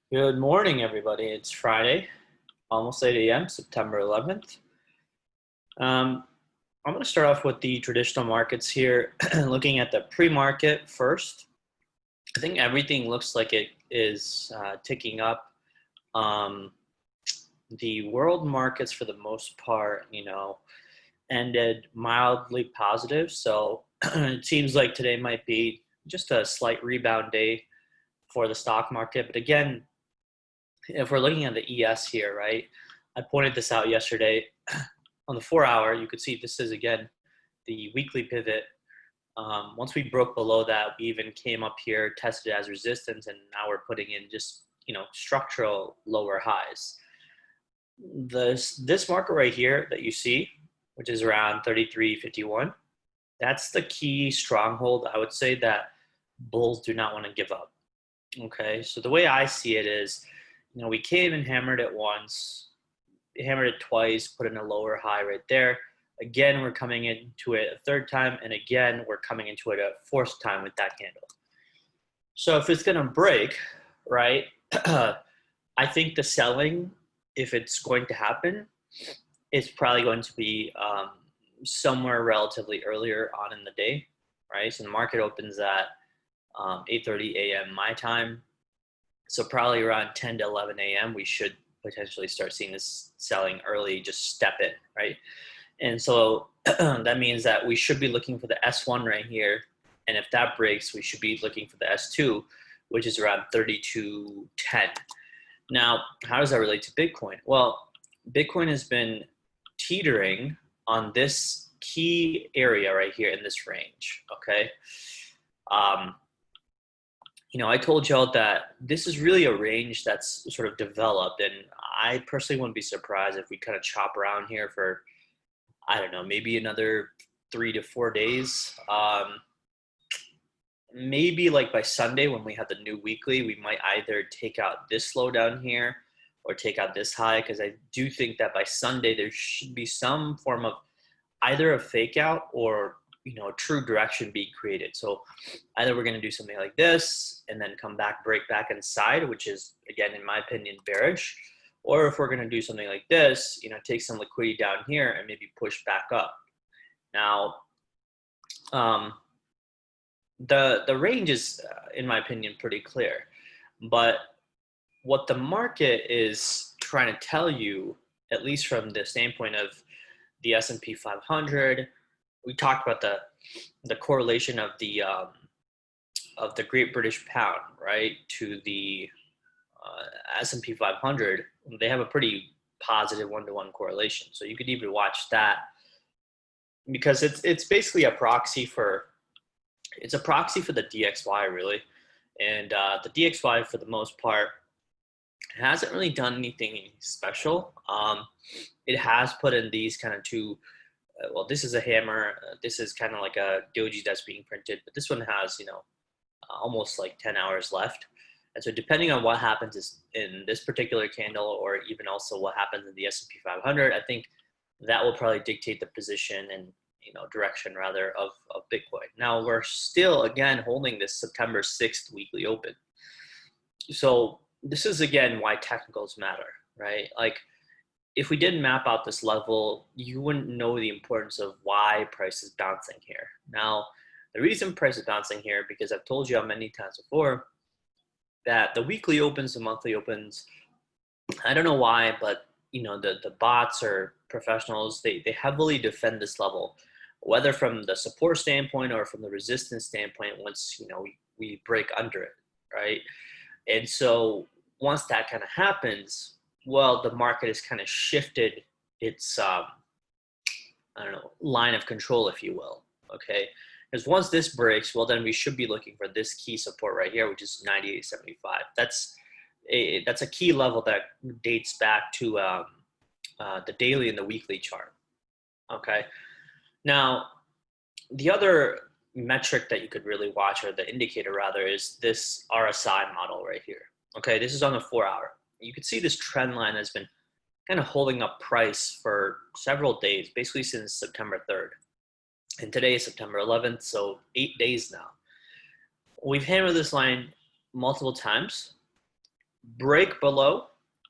Good morning, everybody. It's Friday, almost 8 a.m., September 11th. I'm going to start off with the traditional markets here, looking at the pre-market first. I think everything looks like it is ticking up. The world markets, for the most part, ended mildly positive. So it seems like today might be just a slight rebound day for the stock market. But again, if we're looking at the ES here, right, I pointed this out yesterday on the 4-hour. You could see this is, again, the weekly pivot. Once we broke below that, we even came up here, tested as resistance, and now we're putting in just, structural lower highs. This market right here that you see, which is around 33.51, that's the key stronghold, I would say, that bulls do not want to give up. Okay, so the way I see it is, we came and hammered it once, hammered it twice, put in a lower high right there. Again, we're coming into it a third time, and again, we're coming into it a fourth time with that candle. So if it's going to break, right, I think the selling, if it's going to happen, is probably going to be somewhere relatively earlier on in the day, right? So the market opens at 8:30 a.m. my time. So probably around 10 to 11 a.m., we should potentially start seeing this selling early, just step in, right? And so that means that we should be looking for the S1 right here. And if that breaks, we should be looking for the S2, which is around 32.10. Now, how does that relate to Bitcoin? Well, Bitcoin has been teetering on this key area right here in this range, okay? I told y'all that this is really a range that's sort of developed, and I personally wouldn't be surprised if we kind of chop around here for, I don't know, maybe another 3 to 4 days. Maybe like by Sunday when we have the new weekly, we might either take out this slowdown here or take out this high, because I do think that by Sunday there should be some form of either a fake out or true direction being created. So either we're going to do something like this and then come back, break back inside, which is, again, in my opinion, bearish. Or if we're going to do something like this, take some liquidity down here and maybe push back up. Now, the range is, in my opinion, pretty clear. But what the market is trying to tell you, at least from the standpoint of the S&P 500, we talked about the correlation of the Great British Pound, right, to the S&P 500. They have a pretty positive 1-to-1 correlation. So you could even watch that, because it's basically a proxy for the DXY, really. And the DXY, for the most part, hasn't really done anything special. It has put in these kind of two. Well, this is a hammer. This is kind of like a doji that's being printed, but this one has, almost like 10 hours left. And so depending on what happens in this particular candle, or even also what happens in the S&P 500, I think that will probably dictate the position and, direction rather of Bitcoin. Now we're still, again, holding this September 6th weekly open. So this is, again, why technicals matter, right? Like, if we didn't map out this level, you wouldn't know the importance of why price is bouncing here. Now, the reason price is bouncing here, because I've told you many times before that the weekly opens, the monthly opens, I don't know why, but the bots or professionals, they heavily defend this level, whether from the support standpoint or from the resistance standpoint, once we break under it, right? And so once that kind of happens, well, the market has kind of shifted its, line of control, if you will, okay? Because once this breaks, well, then we should be looking for this key support right here, which is 98.75. That's a key level that dates back to the daily and the weekly chart, okay? Now, the other metric that you could really watch, or the indicator rather, is this RSI model right here, okay? This is on the 4-hour. You can see this trend line has been kind of holding up price for several days, basically since September 3rd. And today is September 11th, so 8 days now. We've hammered this line multiple times, break below,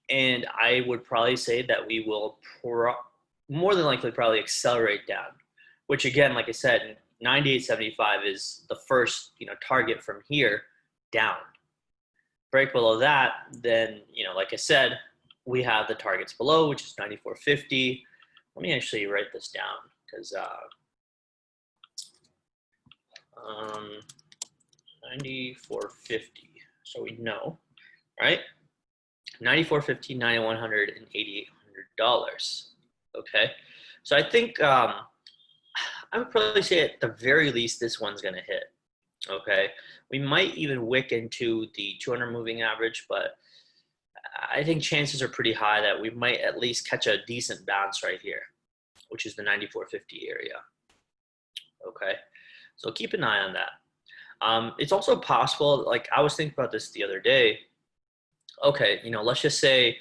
and I would probably say that we will more than likely probably accelerate down, which again, like I said, 98.75 is the first, target from here down. Break below that, then, like I said, we have the targets below, which is 94.50. Let me actually write this down because 94.50, so we know, right? 94.50, 9,100, and $8,800. Okay, so I think I would probably say at the very least this one's going to hit. Okay, we might even wick into the 200 moving average, but I think chances are pretty high that we might at least catch a decent bounce right here, which is the 94.50 area. Okay, so keep an eye on that. It's also possible, like I was thinking about this the other day. Okay, let's just say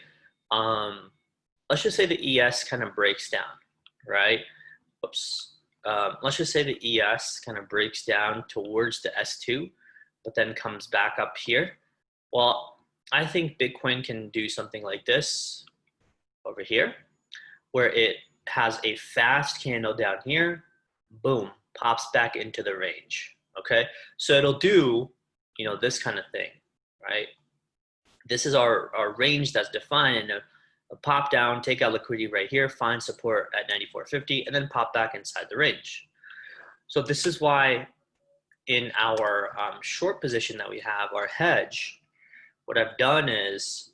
the ES kind of breaks down, right? Oops. Let's just say the ES kind of breaks down towards the S2, but then comes back up here. Well, I think Bitcoin can do something like this over here, where it has a fast candle down here, boom, pops back into the range, okay? So it'll do, this kind of thing, right? This is our range that's defined, and a pop down, take out liquidity right here, find support at 94.50, and then pop back inside the range. So this is why in our short position that we have, our hedge, what I've done is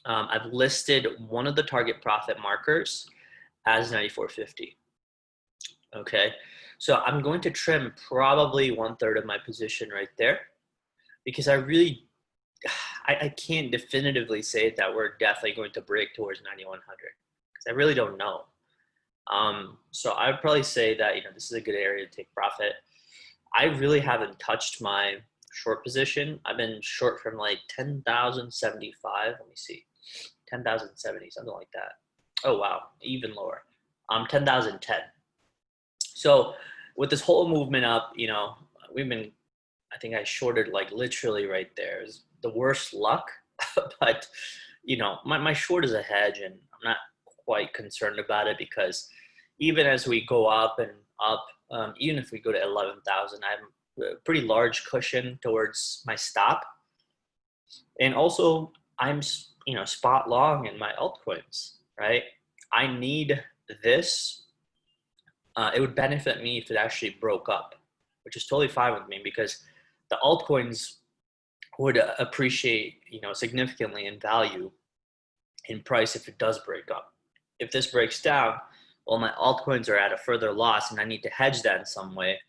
I've listed one of the target profit markers as 94.50. Okay, so I'm going to trim probably 1/3 of my position right there, because I can't definitively say that we're definitely going to break towards 9,100 because I really don't know. So I would probably say that this is a good area to take profit. I really haven't touched my short position. I've been short from like 10,075. Let me see, 10,070, something like that. Oh wow, even lower. 10,010. So with this whole movement up, we've been. I think I shorted like literally right there. It's the worst luck, but my short is a hedge, and I'm not quite concerned about it because even as we go up and up, even if we go to 11,000, I have a pretty large cushion towards my stop, and also I'm spot long in my altcoins, right? I need this. It would benefit me if it actually broke up, which is totally fine with me because the altcoins would appreciate, significantly in value, in price if it does break up. If this breaks down, well, my altcoins are at a further loss, and I need to hedge that in some way,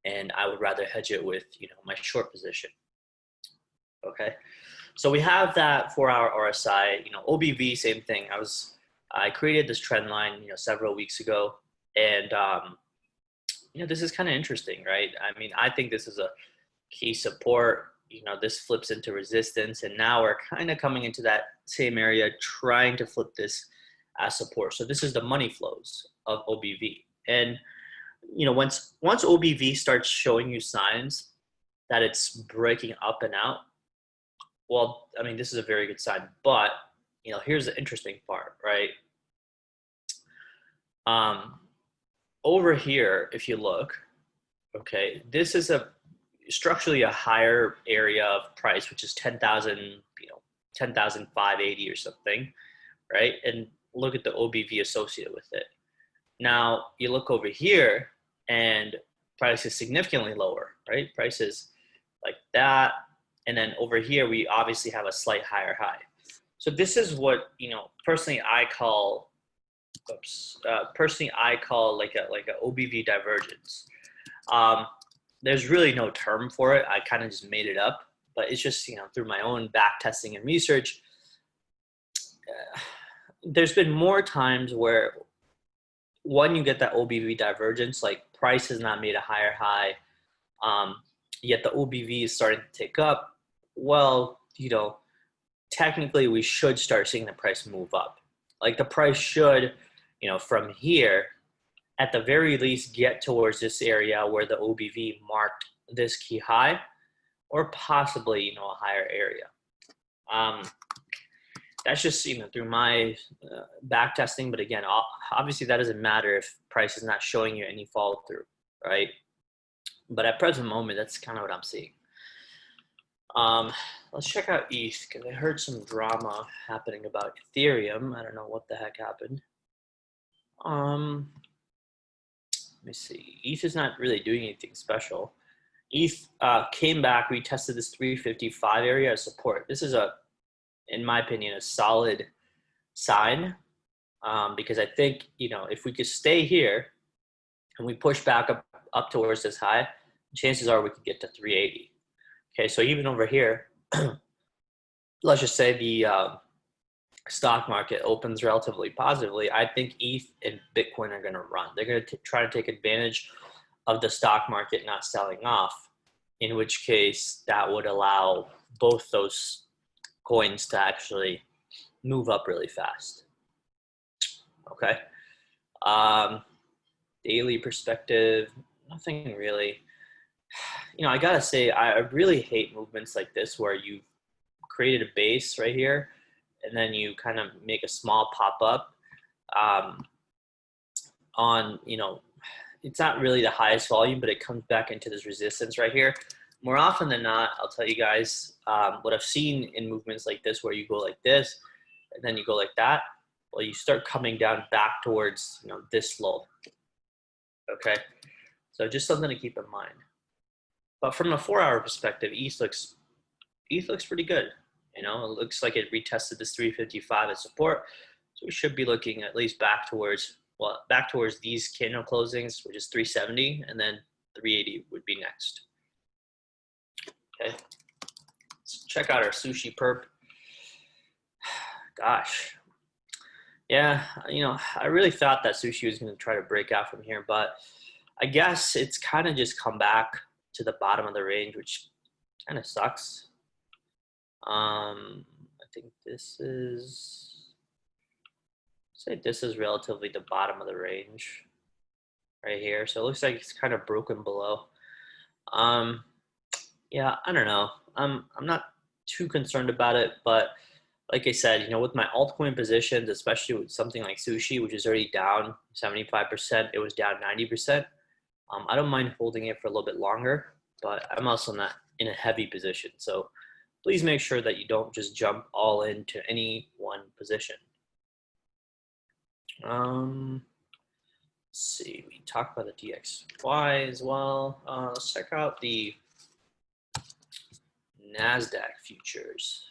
and I would rather hedge it with, my short position. Okay, so we have that for our RSI. OBV, same thing. I created this trend line, several weeks ago, and this is kind of interesting, right? I mean, I think this is a key support. This flips into resistance, and now we're kind of coming into that same area, trying to flip this as support. So this is the money flows of OBV, and once OBV starts showing you signs that it's breaking up and out, well, I mean, this is a very good sign. But here's the interesting part, right? Over here, if you look, okay, this is structurally a higher area of price, which is 10,000, 10,580 or something, right? And look at the OBV associated with it. Now you look over here, and price is significantly lower, right? Price is like that, and then over here we obviously have a slight higher high. So this is what personally I call like a OBV divergence. There's really no term for it. I kind of just made it up, but it's just, through my own back testing and research, there's been more times where when you get that OBV divergence, like price has not made a higher high, yet the OBV is starting to tick up. Well, technically we should start seeing the price move up. Like the price should, from here, at the very least get towards this area where the OBV marked this key high, or possibly, a higher area. That's just, through my back testing. But again, obviously that doesn't matter if price is not showing you any follow through, right? But at present moment, that's kind of what I'm seeing. Let's check out ETH, because I heard some drama happening about Ethereum. I don't know what the heck happened. Let me see. ETH is not really doing anything special. ETH came back, retested this 355 area as support. This is, in my opinion, a solid sign, because I think, if we could stay here and we push back up towards this high, chances are we could get to 380. Okay, so even over here, let's just say the stock market opens relatively positively. I think ETH and Bitcoin are going to run. They're going to try to take advantage of the stock market not selling off, in which case that would allow both those coins to actually move up really fast. Okay. Daily perspective, nothing really. I gotta say, I really hate movements like this where you've created a base right here and then you kind of make a small pop up on, it's not really the highest volume, but it comes back into this resistance right here. More often than not, I'll tell you guys, what I've seen in movements like this where you go like this and then you go like that, well, you start coming down back towards, this low. Okay, so just something to keep in mind. But from a 4-hour perspective, ETH looks pretty good. It looks like it retested this 355 as support. So we should be looking at least back towards these candle closings, which is 370, and then 380 would be next. Okay. Let's check out our sushi perp. Gosh. Yeah, I really thought that sushi was going to try to break out from here, but I guess it's kind of just come back to the bottom of the range, which kind of sucks. I think this is relatively the bottom of the range right here. So it looks like it's kind of broken below. Yeah, I don't know. I'm not too concerned about it, but like I said, with my altcoin positions, especially with something like sushi, which is already down 75%, it was down 90%. I don't mind holding it for a little bit longer, but I'm also not in a heavy position. So please make sure that you don't just jump all into any one position. Let's see, we talked about the DXY as well. Let's check out the Nasdaq Futures.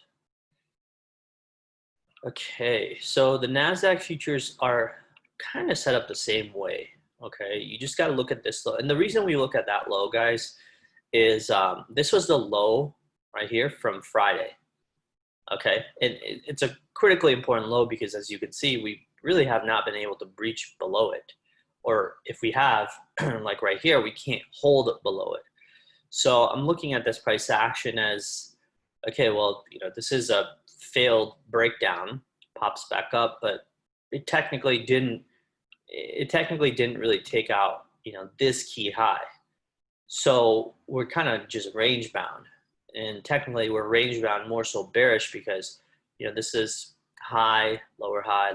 Okay, so the Nasdaq Futures are kind of set up the same way. Okay, you just got to look at this low. And the reason we look at that low, guys, is this was the low right here from Friday. Okay, and it's a critically important low because, as you can see, we really have not been able to breach below it. Or if we have, like right here, we can't hold below it. So I'm looking at this price action as, okay, well, this is a failed breakdown, pops back up, but it technically didn't really take out, this key high. So we're kind of just range bound, and technically we're range bound more so bearish because, this is high, lower high,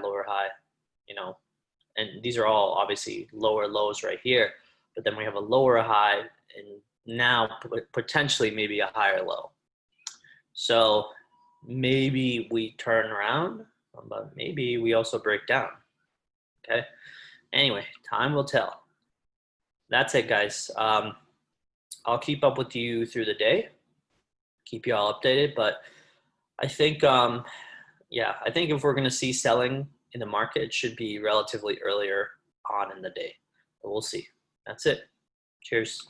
and these are all obviously lower lows right here, but then we have a lower high and now potentially maybe a higher low. So maybe we turn around, but maybe we also break down. Okay. Anyway, time will tell. That's it, guys. I'll keep up with you through the day, keep you all updated. But I think, I think if we're going to see selling in the market, it should be relatively earlier on in the day. But we'll see. That's it. Cheers.